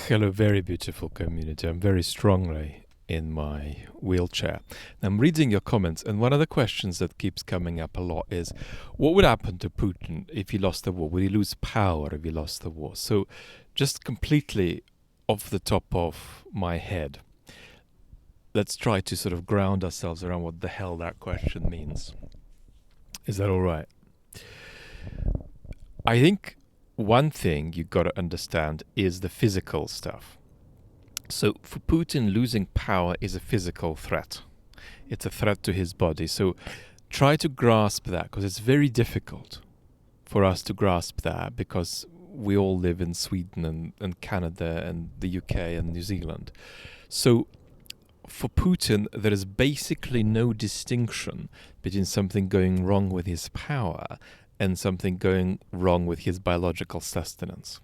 Hello, very beautiful community. I'm very strongly in my wheelchair. I'm reading your comments, and one of the questions that keeps coming up a lot is, what would happen to Putin if he lost the war? Would he lose power if he lost the war? So, just completely off the top of my head, let's try to sort of ground ourselves around what the hell that question means. Is that all right? I think one thing you've got to understand is the physical stuff. So for Putin, losing power is a physical threat. It's a threat to his body. So try to grasp that, because it's very difficult for us to grasp that, because we all live in Sweden and Canada and the UK and New Zealand. So for Putin, there is basically no distinction between something going wrong with his power and something going wrong with his biological sustenance.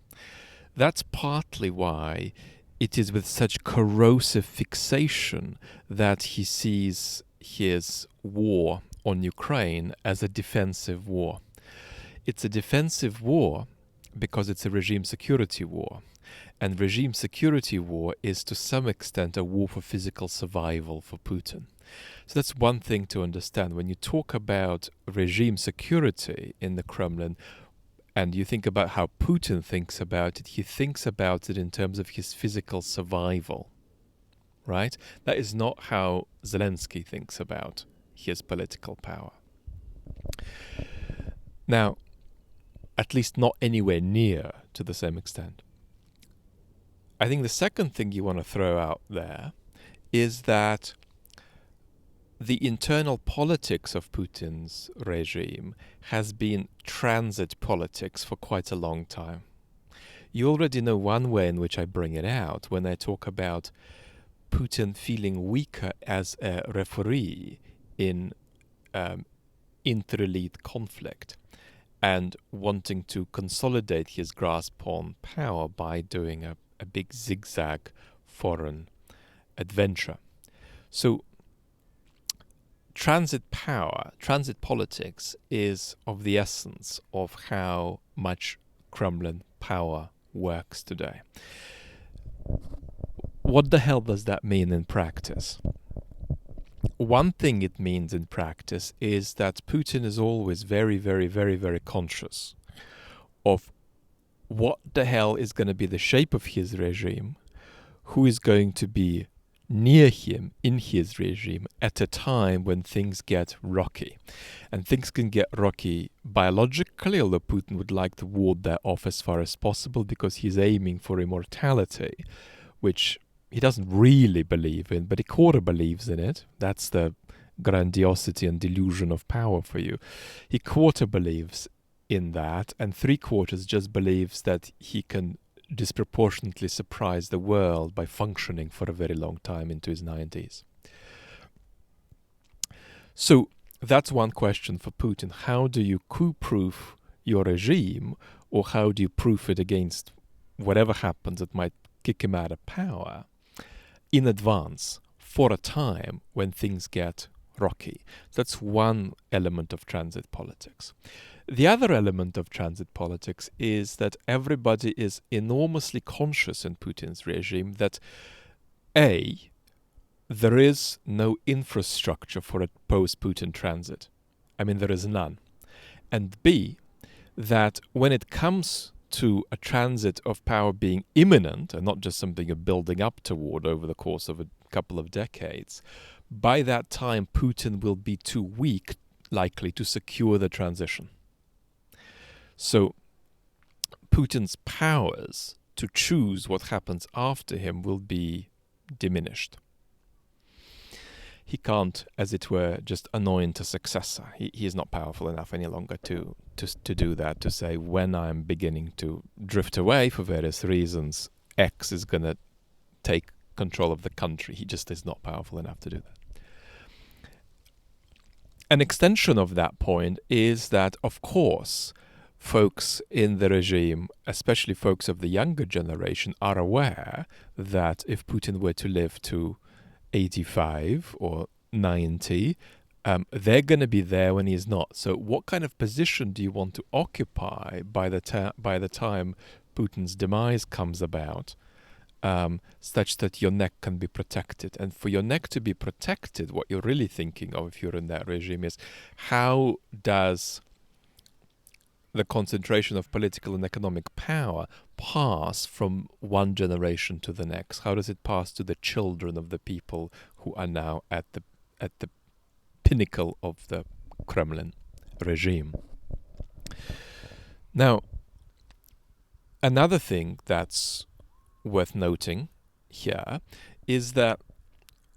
That's partly why it is with such corrosive fixation that he sees his war on Ukraine as a defensive war. It's a defensive war because it's a regime security war. And regime security war is to some extent a war for physical survival for Putin. So that's one thing to understand. When you talk about regime security in the Kremlin, and you think about how Putin thinks about it, he thinks about it in terms of his physical survival, right? That is not how Zelensky thinks about his political power. Now, at least not anywhere near to the same extent. I think the second thing you want to throw out there is that the internal politics of Putin's regime has been transit politics for quite a long time. You already know one way in which I bring it out when I talk about Putin feeling weaker as a referee in inter-elite conflict and wanting to consolidate his grasp on power by doing a big zigzag foreign adventure. So transit politics is of the essence of how much Kremlin power works today. What the hell does that mean in practice? One thing it means in practice is that Putin is always very, very, very, very conscious of what the hell is going to be the shape of his regime, who is going to be near him in his regime at a time when things get rocky. And things can get rocky biologically, although Putin would like to ward that off as far as possible because he's aiming for immortality, which he doesn't really believe in, but he quarter believes in it. That's the grandiosity and delusion of power for you. He quarter believes in that, and 3/4 just believes that he can disproportionately surprise the world by functioning for a very long time into his 90s. So that's one question for Putin. How do you coup-proof your regime, or how do you proof it against whatever happens that might kick him out of power in advance for a time when things get rocky? That's one element of transit politics. The other element of transit politics is that everybody is enormously conscious in Putin's regime that A, there is no infrastructure for a post-Putin transit. I mean, there is none. And B, that when it comes to a transit of power being imminent, and not just something you're building up toward over the course of a couple of decades, by that time Putin will be too weak, likely, to secure the transition. So Putin's powers to choose what happens after him will be diminished. He can't, as it were, just anoint a successor. He is not powerful enough any longer to do that, to say, when I'm beginning to drift away for various reasons, X is going to take control of the country. He just is not powerful enough to do that. An extension of that point is that, of course, folks in the regime, especially folks of the younger generation, are aware that if Putin were to live to 85 or 90, they're going to be there when he's not. So what kind of position do you want to occupy by the time Putin's demise comes about? such that your neck can be protected. And for your neck to be protected, what you're really thinking of if you're in that regime is, how does the concentration of political and economic power pass from one generation to the next? How does it pass to the children of the people who are now at the pinnacle of the Kremlin regime? Now, another thing that's worth noting here is that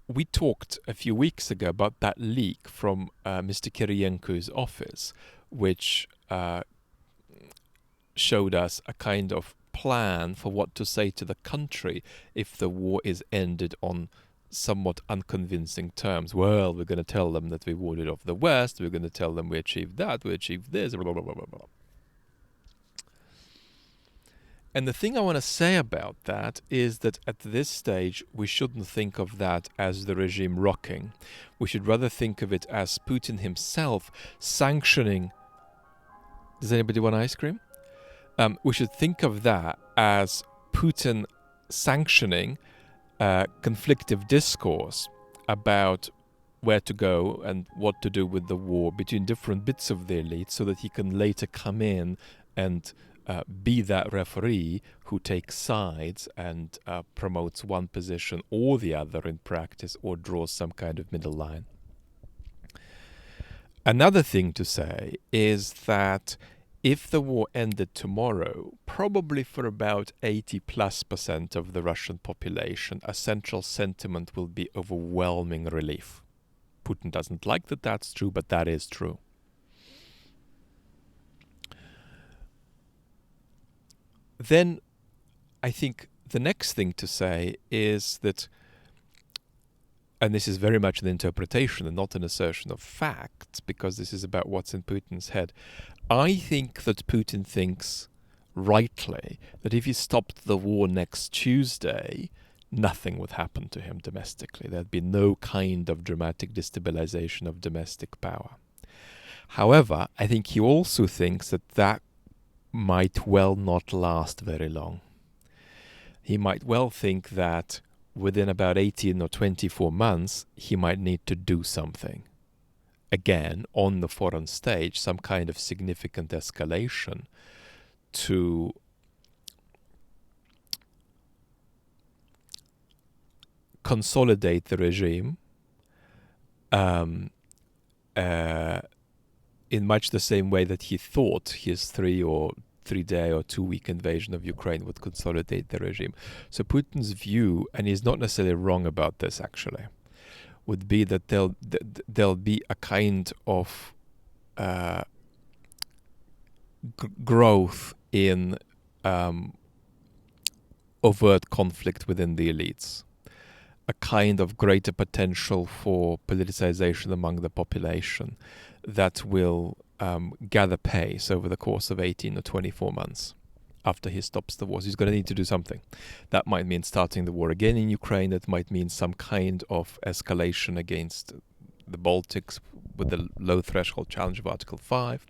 we talked a few weeks ago about that leak from Mr. Kiriyenko's office, which showed us a kind of plan for what to say to the country if the war is ended on somewhat unconvincing terms. Well, we're going to tell them that we warded off the West, we're going to tell them we achieved that, we achieved this, blah, blah, blah, blah, blah. And the thing I want to say about that is that at this stage, we shouldn't think of that as the regime rocking. We should rather think of it as Putin himself sanctioning. Does anybody want ice cream? We should think of that as Putin sanctioning conflictive discourse about where to go and what to do with the war between different bits of the elite, so that he can later come in and be that referee who takes sides and promotes one position or the other in practice, or draws some kind of middle line. Another thing to say is that if the war ended tomorrow, probably for about 80+% of the Russian population, a central sentiment will be overwhelming relief. Putin doesn't like that that's true, but that is true. Then I think the next thing to say is that, and this is very much an interpretation and not an assertion of facts, because this is about what's in Putin's head. I think that Putin thinks rightly that if he stopped the war next Tuesday, nothing would happen to him domestically. There'd be no kind of dramatic destabilization of domestic power. However, I think he also thinks that that might well not last very long. He might well think that within about 18 or 24 months, he might need to do something. Again, on the foreign stage, some kind of significant escalation to consolidate the regime in much the same way that he thought his 3-day or 2-week invasion of Ukraine would consolidate the regime. So Putin's view, and he's not necessarily wrong about this actually, would be that there'll be a kind of growth in overt conflict within the elites, a kind of greater potential for politicization among the population that will gather pace over the course of 18 or 24 months after he stops the wars. He's going to need to do something. That might mean starting the war again in Ukraine. That might mean some kind of escalation against the Baltics with the low threshold challenge of Article 5.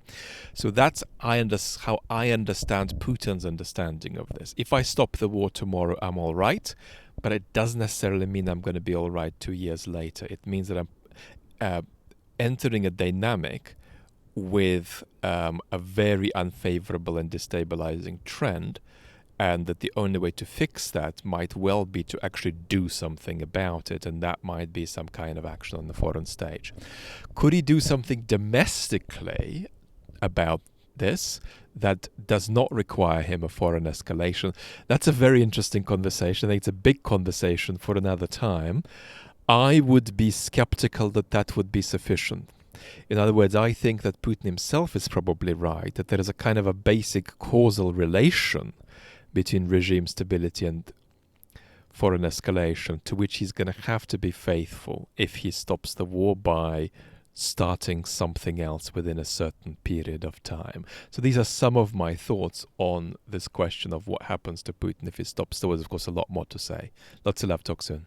So that's how I understand Putin's understanding of this. If I stop the war tomorrow, I'm all right, but it doesn't necessarily mean I'm going to be all right 2 years later. It means that I'm entering a dynamic with a very unfavorable and destabilizing trend, and that the only way to fix that might well be to actually do something about it, and that might be some kind of action on the foreign stage. Could he do something domestically about this that does not require him a foreign escalation? That's a very interesting conversation. I think it's a big conversation for another time. I would be skeptical that that would be sufficient. In other words, I think that Putin himself is probably right, that there is a kind of a basic causal relation between regime stability and foreign escalation, to which he's going to have to be faithful if he stops the war by starting something else within a certain period of time. So these are some of my thoughts on this question of what happens to Putin if he stops. There was, of course, a lot more to say. Lots of love. Talk soon.